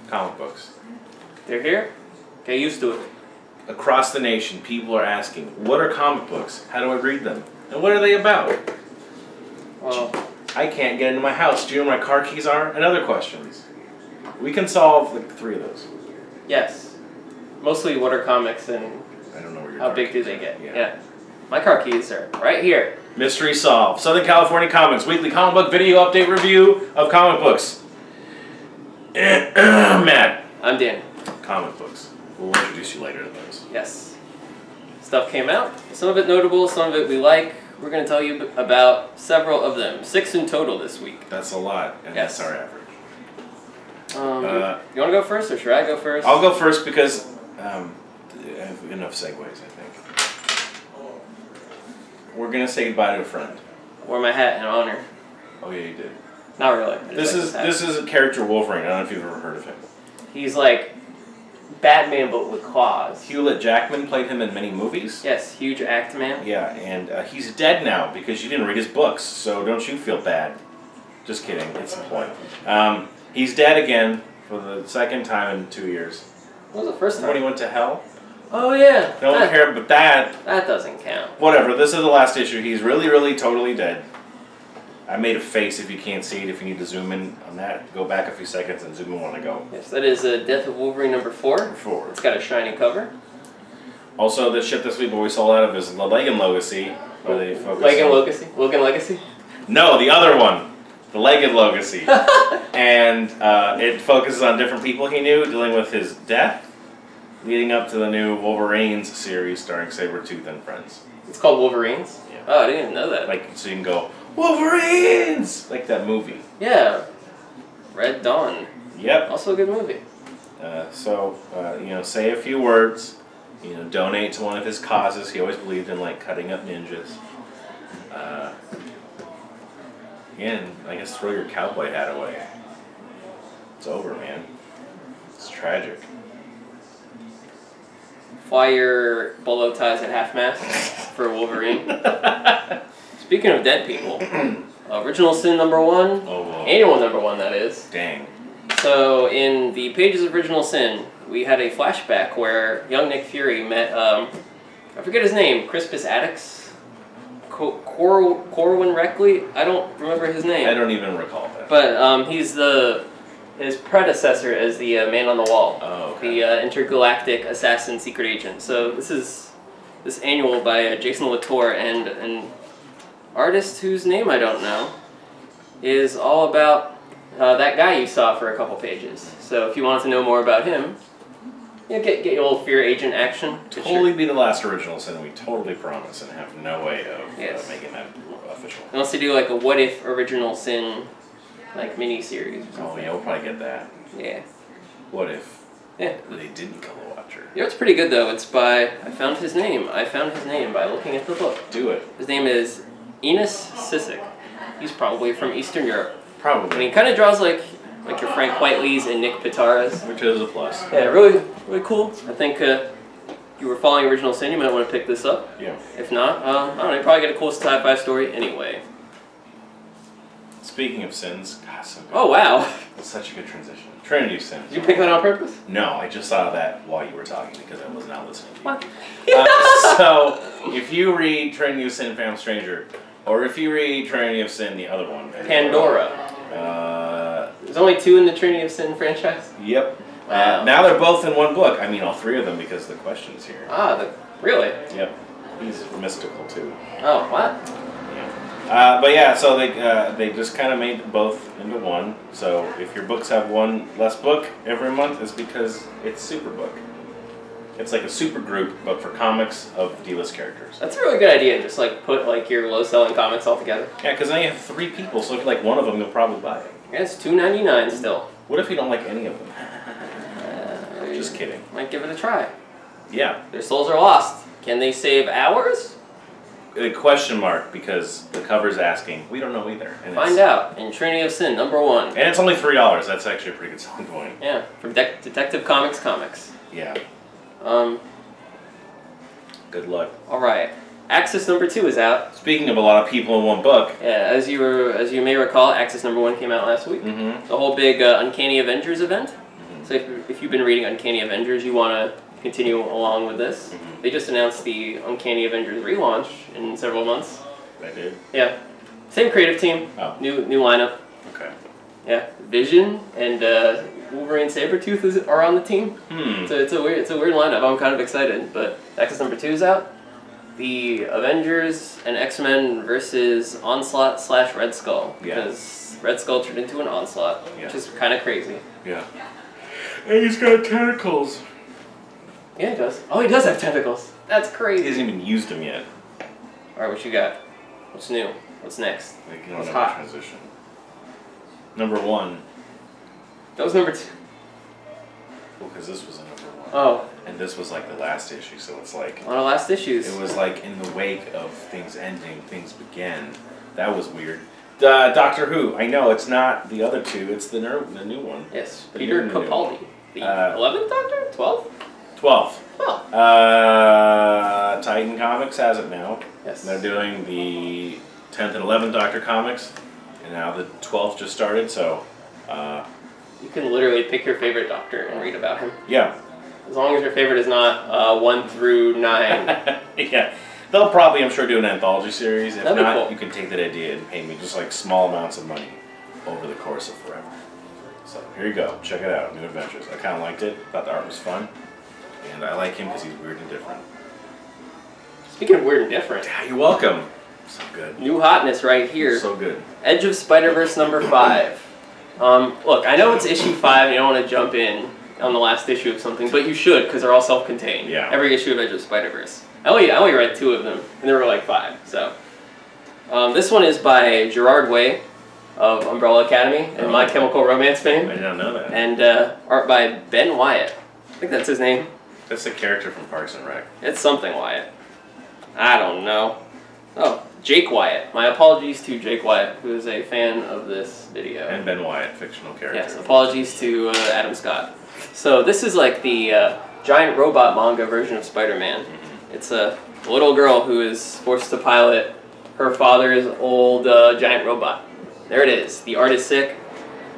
Comic books. They're here? Get used to it. Across the nation, people are asking, what are comic books? How do I read them? And what are they about? Well, I can't get into my house. Do you know where my car keys are? And other questions. We can solve like 3 of those. yes. Mostly what are comics and I don't know where your how car big do keys they are. get? Yeah. Yeah. My car keys are right here. Mystery solved. Southern California Comics weekly comic book video update review of comic books. Matt. I'm Dan. Comic books. We'll introduce you later to those. Yes. Stuff came out. Some of it notable, some of it we like. We're going to tell you about several of them. 6 in total this week. That's a lot, and Yes. that's our average. You want to go first, or should I go first? I'll go first because I have enough segues, I think. We're going to say goodbye to a friend. Wore my hat in honor. Oh yeah, you did. Not really. I just like This is a character Wolverine. I don't know if you've ever heard of him. He's like Batman, but with claws. Hewlett Jackman played him in many movies. Yes, huge act man. Yeah, and he's dead now because you didn't read his books, so don't you feel bad. Just kidding, it's the point. He's dead again for the 2nd time in 2 years. What was the first time? When he went to hell. Oh yeah. No one cared, but that... That doesn't count. Whatever, this is the last issue. He's really, really, totally dead. I made a face if you can't see it. If you need to zoom in on that, go back a few seconds and zoom in when I go. Yes, that is Death of Wolverine number 4. 4. It's got a shiny cover. Also, the ship this week what we sold out of is the Legan Legacy. Where they focus Logan on... Legacy? Logan Legacy? No, the other one. The Legged Legacy. And it focuses on different people he knew dealing with his death, leading up to the new Wolverines series starring Sabretooth and friends. It's called Wolverines? Yeah. Oh, I didn't even know that. Like, so you can go, Wolverines! Like that movie. Yeah. Red Dawn. Yep. Also a good movie. You know, say a few words. You know, donate to one of his causes. He always believed in, like, cutting up ninjas. And I guess throw your cowboy hat away. It's over, man. It's tragic. Fly your bolo ties at half-mast for Wolverine. Speaking of dead people, Original Sin number 1. Oh, whoa. Annual number 1, that is. Dang. So, in the pages of Original Sin, we had a flashback where young Nick Fury met, I forget his name, Crispus Attucks? Corwin Reckley? I don't remember his name. I don't even recall that. But he's his predecessor as the Man on the Wall. Oh, okay. The intergalactic assassin secret agent. So this annual by Jason Latour and an artist whose name I don't know is all about that guy you saw for a couple pages. So if you want to know more about him, you know, get your old fear agent action. Totally be the last Original Sin, we totally promise, and have no way of Yes. making that official. Unless they do like a What If Original Sin like mini-series or Oh something. yeah, we'll probably get that. Yeah. What if Yeah. they didn't kill the Watcher? You know, it's pretty good though. It's by, I found his name by looking at the book. Do it. His name is Enos Sisek. He's probably from Eastern Europe. Probably. And he kind of draws like your Frank Whiteley's and Nick Pitara's. Which is a plus. Yeah, really, really cool. I think you were following Original Sin, you might want to pick this up. Yeah. If not, I don't know, you probably get a cool sci-fi story anyway. Speaking of sins, God, so good. Oh, wow. That's such a good transition. Trinity of Sin. Did you pick that on purpose? No, I just saw that while you were talking because I was not listening to you. What? So, if you read Trinity of Sin, Found Stranger, or if you read Trinity of Sin, the other one, Pandora. There's only 2 in the Trinity of Sin franchise? Yep. Wow. Now they're both in one book. I mean, all 3 of them because the question's here. Ah, really? Yep. He's mystical too. Oh, what? Yeah. But yeah, so they just kind of made both into one. So if your books have one less book every month, it's because it's Superbook. It's like a super group, but for comics of D-list characters. That's a really good idea. Just like put like your low-selling comics all together. Yeah, because then you have 3 people, so if you like one of them, you'll probably buy it. Yeah, it's $2.99 still. What if you don't like any of them? Just kidding. Might give it a try. Yeah. Their souls are lost. Can they save ours? A question mark, because the cover's asking. We don't know either. And Find out in Trinity of Sin, number 1. And it's only $3. That's actually a pretty good selling point. Yeah, from Detective Comics. Yeah. Good luck. All right. Axis number 2 is out. Speaking of a lot of people in one book. Yeah, as you may recall, Axis number 1 came out last week. Mm-hmm. The whole big Uncanny Avengers event. Mm-hmm. So if you've been reading Uncanny Avengers, you want to continue along with this. They just announced the Uncanny Avengers relaunch in several months. They did? Yeah. Same creative team. Oh. New lineup. Okay. Yeah. Vision and Wolverine Sabretooth are on the team. It's a weird lineup. I'm kind of excited. But Axis number 2 is out. The Avengers and X-Men versus Onslaught / Red Skull. Because Red Skull turned into an Onslaught, which is kind of crazy. Yeah. And he's got tentacles. Yeah, he does. Oh, he does have tentacles. That's crazy. He hasn't even used them yet. Alright, what you got? What's new? What's next? What's hot? Transition. Number 1. That was number 2. Well, because this was a number 1. Oh. And this was like the last issue, so it's like... One of the last issues. It was like in the wake of things ending, things began. That was weird. Doctor Who. I know, it's not the other 2, it's the new one. Yes, Peter Capaldi. The 11th Doctor? 12th? 12th. Oh. Titan Comics has it now. Yes. They're doing the 10th and 11th Doctor comics, and now the 12th just started, so... you can literally pick your favorite Doctor and read about him. Yeah. As long as your favorite is not 1 through 9. Yeah. They'll probably, I'm sure, do an anthology series. If That'd be not, cool. you can take that idea and pay me just like small amounts of money over the course of forever. So here you go. Check it out. New Adventures. I kind of liked it. Thought the art was fun. And I like him because he's weird and different. Speaking of weird and different. Yeah, you're welcome. So good. New hotness right here. So good. Edge of Spider-Verse number 5. Look, I know it's issue 5 and you don't want to jump in on the last issue of something, but you should because they're all self-contained. Yeah. Every issue of Edge of Spider-Verse. I only read 2 of them, and there were like 5. So, this one is by Gerard Way of Umbrella Academy and My Chemical Romance fame. I did not know that. And art by Ben Wyatt. I think that's his name. That's a character from Parks and Rec. It's something Wyatt. I don't know. Oh, Jake Wyatt. My apologies to Jake Wyatt, who is a fan of this video. And Ben Wyatt, fictional character. Yes, apologies to Adam Scott. So this is like the giant robot manga version of Spider-Man. It's a little girl who is forced to pilot her father's old giant robot. There it is. The art is sick.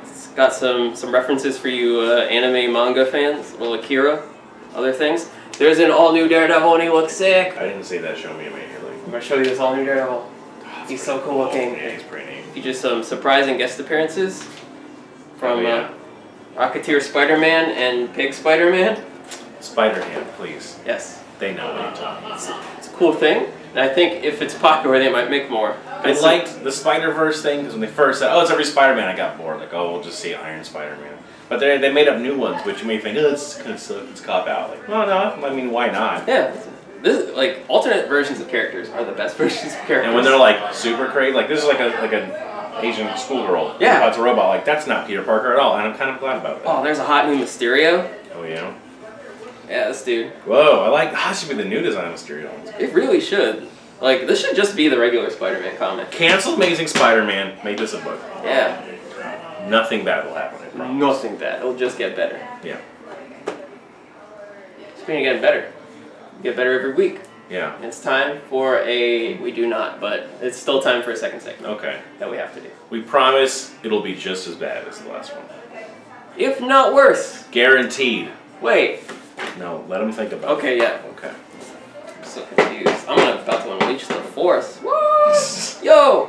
It's got some references for you anime manga fans. Little Akira, other things. There's an all-new Daredevil and he looks sick. I didn't see that. Show me immediately. I'm going to show you this all-new Daredevil. He's so cool looking. Yeah, he's pretty neat. Features some surprising guest appearances from Rocketeer Spider-Man and Pig Spider-Man. Spider-Ham, please. Yes. They know what you're talking about. It's a cool thing, and I think if it's popular, they might make more. I liked the Spider-Verse thing because when they first said, "Oh, it's every Spider-Man," I got bored. Like, "Oh, we'll just see Iron Spider-Man." But they made up new ones, which you may think, "Oh, it's kind of silly, it's cop out." Like, no, I mean, why not? Yeah, this like alternate versions of characters are the best versions of characters. And when they're like super crazy, like this is like an Asian schoolgirl. Yeah, it's a robot. Like that's not Peter Parker at all, and I'm kind of glad about that. Oh, there's a hot new Mysterio. Oh yeah. Yeah, this dude. Whoa, I like. That should be the new design of Mysterio. It really should. Like, this should just be the regular Spider-Man comic. Cancel Amazing Spider-Man. Make this a book. Yeah. Nothing bad will happen. I promise. Nothing bad. It'll just get better. Yeah. Speaking of getting better, get better every week. Yeah. It's time for we do not, but it's still time for a second segment. Okay. That we have to do. We promise it'll be just as bad as the last one. If not worse. Guaranteed. Wait. No, let him think about it. Okay, yeah. Okay. I'm so confused. I'm about to unleash the force. What? Yo.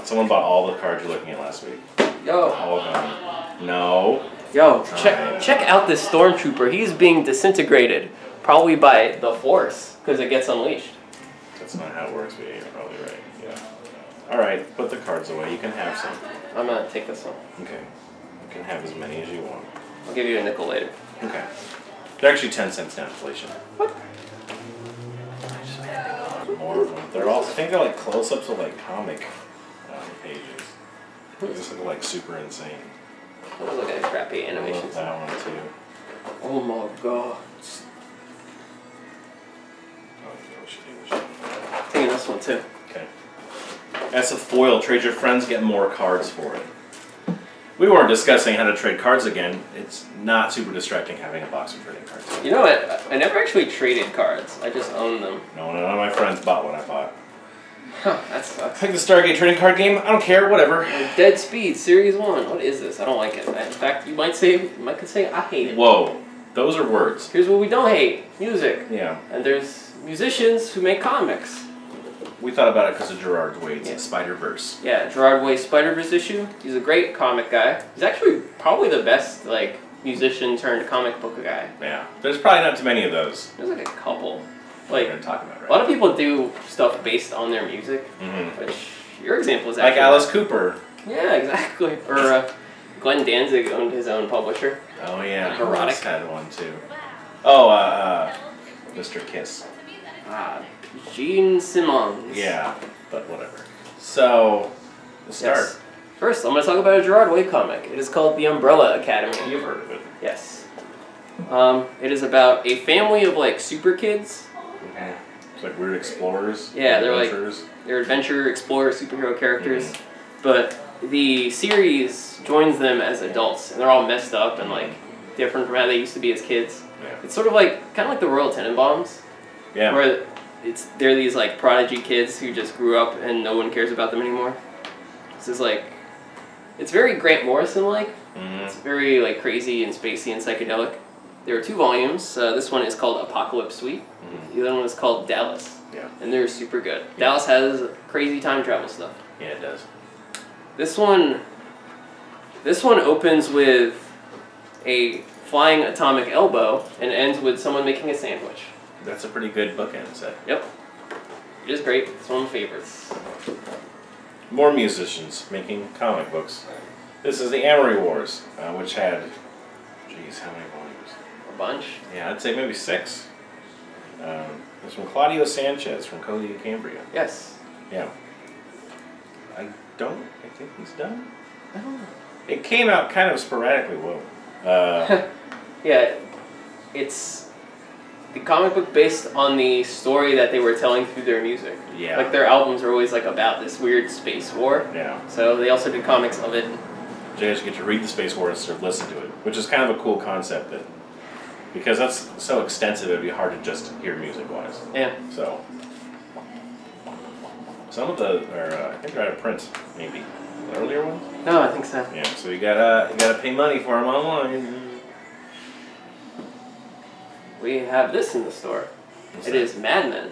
Someone bought all the cards you're looking at last week. Yo. All of them. No. Yo, check out this stormtrooper. He's being disintegrated. Probably by the force, because it gets unleashed. That's not how it works, but yeah, you're probably right. Yeah. Alright, put the cards away. You can have some. I'm gonna take this one. Okay. You can have as many as you want. I'll give you a nickel later. Okay. They're actually 10 cents now, inflation. What? More of them. They're all, I think they're like close-ups of like comic pages. They just look like super insane. Those look like crappy I animations. love that one too. Oh my god. I'm taking this one too. Okay. That's a foil. Trade your friends, get more cards for it. We weren't discussing how to trade cards again. It's not super distracting having a box of trading cards. You know what? I never actually traded cards. I just owned them. No, none of my friends bought what I bought. Huh, that sucks. Like the Stargate trading card game. I don't care. Whatever. Dead Speed Series 1. What is this? I don't like it. In fact, you might could say I hate it. Whoa. Those are words. Here's what we don't hate. Music. Yeah. And there's musicians who make comics. We thought about it because of Gerard Way. It's Spider-Verse. Yeah, Gerard Way Spider-Verse issue. He's a great comic guy. He's actually probably the best, like, musician turned comic book guy. Yeah. There's probably not too many of those. There's like a couple. Like, Like, talking about, right? a lot of people do stuff based on their music, which your example is actually... Like Alice Cooper. Yeah, exactly. Or Glenn Danzig owned his own publisher. Oh, yeah. Like Erotic. Had one, too. Oh, Mr. Kiss. Gene Simmons. Yeah, but whatever. So, let's start. Yes. First, I'm going to talk about a Gerard Way comic. It is called The Umbrella Academy. You've heard of it. Yes. It is about a family of, like, super kids. Okay. It's like weird explorers. Yeah, they're adventurers. like, they're adventure, explorer, superhero characters. But the series joins them as adults, and they're all messed up and, like, different from how they used to be as kids. Yeah. It's sort of like, kind of like the Royal Tenenbaums. Yeah. Where they're these, like, prodigy kids who just grew up and no one cares about them anymore. This is, like, it's very Grant Morrison-like. It's very, like, crazy and spacey and psychedelic. There are 2 volumes. This one is called Apocalypse Suite. The other one is called Dallas. Yeah. And they're super good. Yeah. Dallas has crazy time travel stuff. Yeah, it does. This one opens with a flying atomic elbow and ends with someone making a sandwich. That's a pretty good bookend set. Yep. It is great. It's one of my favorites. More musicians making comic books. This is the Amory Wars, which had, geez, how many volumes? A bunch. Yeah, I'd say maybe 6. It's from Claudio Sanchez from Cody of Cambria. Yes. Yeah. I think he's done. I don't know. It came out kind of sporadically. Whoa. Yeah, it's the comic book based on the story that they were telling through their music. Yeah. Like their albums are always like about this weird space war. Yeah. So they also did comics of it. So you just get to read the Space War instead of listen to it, which is kind of a cool concept that, because that's so extensive, it'd be hard to just hear music-wise. Yeah. So, some of the, I think they're out of print, maybe. The earlier ones? No, I think so. Yeah, so you gotta pay money for them online. We have this in the store. It is Madman.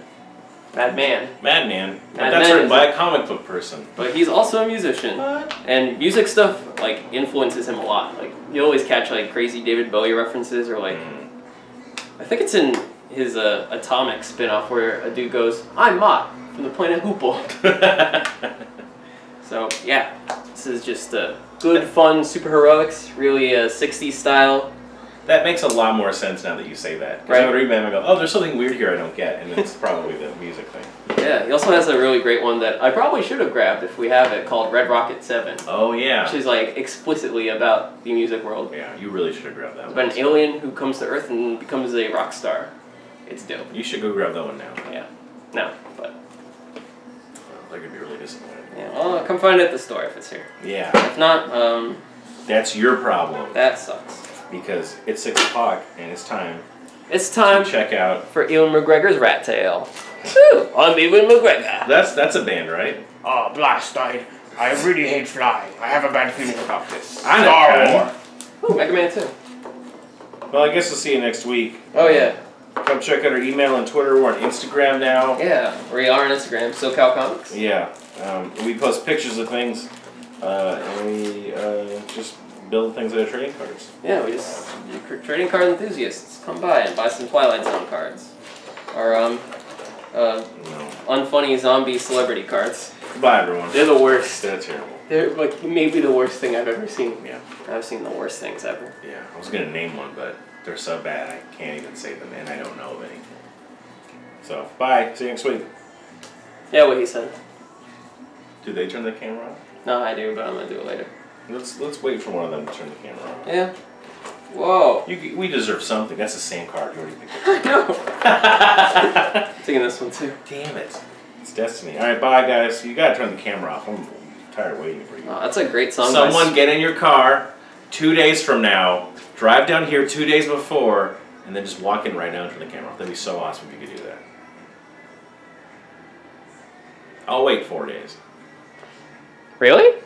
Madman. But that's Madman written by a comic book person. But he's also a musician. What? And music stuff, like, influences him a lot. Like, you always catch, like, crazy David Bowie references, or, like, I think it's in his Atomic spin-off where a dude goes, "I'm Mott from the planet Hoople." So, yeah. This is just good, fun superheroics, really 60s style. That makes a lot more sense now that you say that. Because Right. I would read them and go, oh, there's something weird here I don't get, and it's probably the music thing. Yeah, he also has a really great one that I probably should have grabbed if we have it, called Red Rocket 7. Oh, yeah. Which is, like, explicitly about the music world. Yeah, you really should have grabbed that It's one. about an alien who comes to Earth and becomes a rock star. It's dope. You should go grab that one now. Yeah. No, but... They're going to be really disappointed. Yeah, well, come find it at the store if it's here. Yeah. If not, That's your problem. that sucks. Because it's 6 o'clock and it's time It's time to check out. for Ewan McGregor's Rat Tail. Woo! I'm Ewan McGregor. That's a band, right? Oh, blast, I really hate flying. I have a bad feeling about this. I know, Star Ken. Wars. Ooh, Mega Man 2. Well, I guess we'll see you next week. Oh, yeah. Come check out our email and Twitter. We're on Instagram now. Yeah, we are on Instagram, SoCal Comics. Yeah. We post pictures of things, and we just build things out of trading cards. Yeah, we just trading card enthusiasts. Come by and buy some Twilight Zone cards. Or, No. unfunny zombie celebrity cards. Bye, everyone. They're the worst. That's terrible. They're, like, maybe the worst thing I've ever seen. Yeah. I've seen the worst things ever. Yeah. I was going to name one, but they're so bad I can't even say them, and I don't know of any. So, bye. See you next week. Yeah, what he said. Do they turn the camera on? No, I do, but I'm gonna do it later. Let's wait for one of them to turn the camera on. Yeah. Whoa. We deserve something. That's the same card. You already picked it. No. Taking this one too. Damn it. It's destiny. Alright, bye guys. You gotta turn the camera off. I'm tired of waiting for you. Oh, that's a great song. Someone get in your car 2 days from now, drive down here 2 days before, and then just walk in right now and turn the camera off. That'd be so awesome if you could do that. I'll wait 4 days. Really?